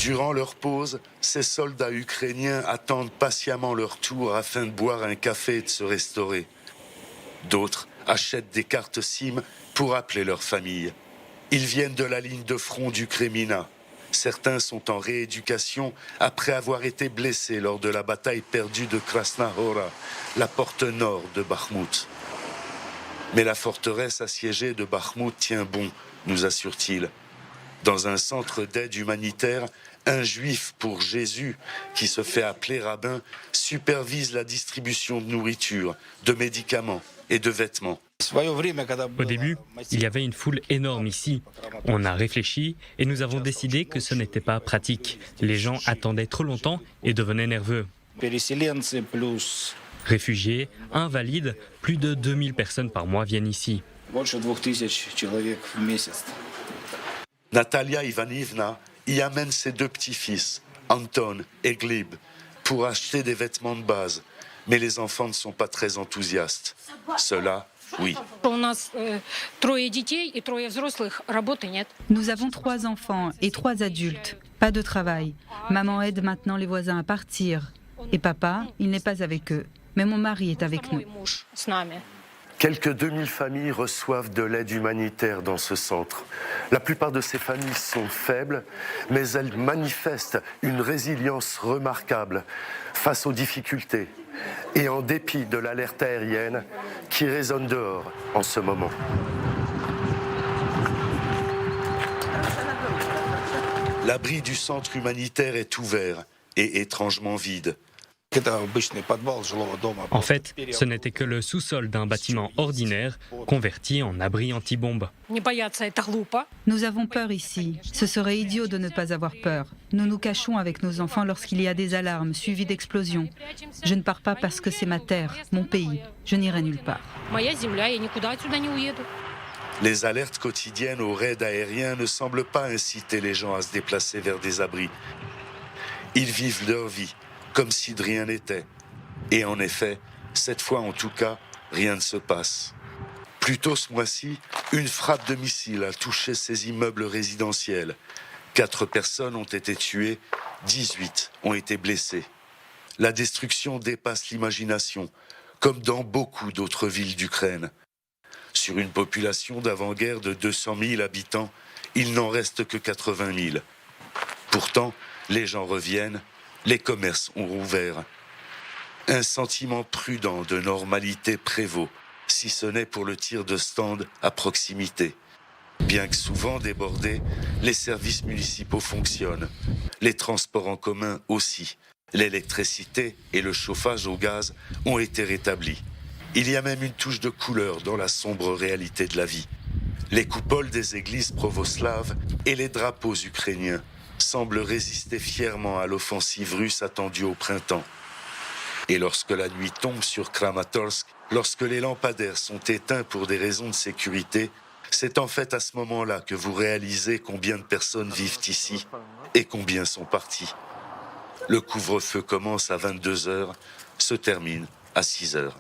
Durant leur pause, ces soldats ukrainiens attendent patiemment leur tour afin de boire un café et de se restaurer. D'autres achètent des cartes SIM pour appeler leur famille. Ils viennent de la ligne de front du Kremlin. Certains sont en rééducation après avoir été blessés lors de la bataille perdue de Krasna Hora, la porte nord de Bakhmout. Mais la forteresse assiégée de Bakhmout tient bon, nous assure-t-il. Dans un centre d'aide humanitaire, un juif pour Jésus, qui se fait appeler rabbin, supervise la distribution de nourriture, de médicaments et de vêtements. Au début, il y avait une foule énorme ici. On a réfléchi et nous avons décidé que ce n'était pas pratique. Les gens attendaient trop longtemps et devenaient nerveux. Réfugiés, invalides, plus de 2000 personnes par mois viennent ici. Natalia Ivanivna y amène ses deux petits-fils, Anton et Gleb, pour acheter des vêtements de base. Mais les enfants ne sont pas très enthousiastes. Ceux-là, oui. Nous avons 3 enfants et 3 adultes. Pas de travail. Maman aide maintenant les voisins à partir. Et papa, il n'est pas avec eux. Mais mon mari est avec nous. Quelques 2000 familles reçoivent de l'aide humanitaire dans ce centre. La plupart de ces familles sont faibles, mais elles manifestent une résilience remarquable face aux difficultés et en dépit de l'alerte aérienne qui résonne dehors en ce moment. L'abri du centre humanitaire est ouvert et étrangement vide. En fait, ce n'était que le sous-sol d'un bâtiment ordinaire converti en abri anti-bombe. Nous avons peur ici. Ce serait idiot de ne pas avoir peur. Nous nous cachons avec nos enfants lorsqu'il y a des alarmes suivies d'explosions. Je ne pars pas parce que c'est ma terre, mon pays. Je n'irai nulle part. Les alertes quotidiennes aux raids aériens ne semblent pas inciter les gens à se déplacer vers des abris. Ils vivent leur vie comme si de rien n'était. Et en effet, cette fois en tout cas, rien ne se passe. Plus tôt ce mois-ci, une frappe de missile a touché ces immeubles résidentiels. 4 personnes ont été tuées, 18 ont été blessées. La destruction dépasse l'imagination, comme dans beaucoup d'autres villes d'Ukraine. Sur une population d'avant-guerre de 200 000 habitants, il n'en reste que 80 000. Pourtant, les gens reviennent, les commerces ont rouvert. Un sentiment prudent de normalité prévaut, si ce n'est pour le tir de stand à proximité. Bien que souvent débordés, les services municipaux fonctionnent. Les transports en commun aussi. L'électricité et le chauffage au gaz ont été rétablis. Il y a même une touche de couleur dans la sombre réalité de la vie. Les coupoles des églises provoslaves et les drapeaux ukrainiens semblent résister fièrement à l'offensive russe attendue au printemps. Et lorsque la nuit tombe sur Kramatorsk, lorsque les lampadaires sont éteints pour des raisons de sécurité, c'est en fait à ce moment-là que vous réalisez combien de personnes vivent ici et combien sont parties. Le couvre-feu commence à 22 h, se termine à 6 h.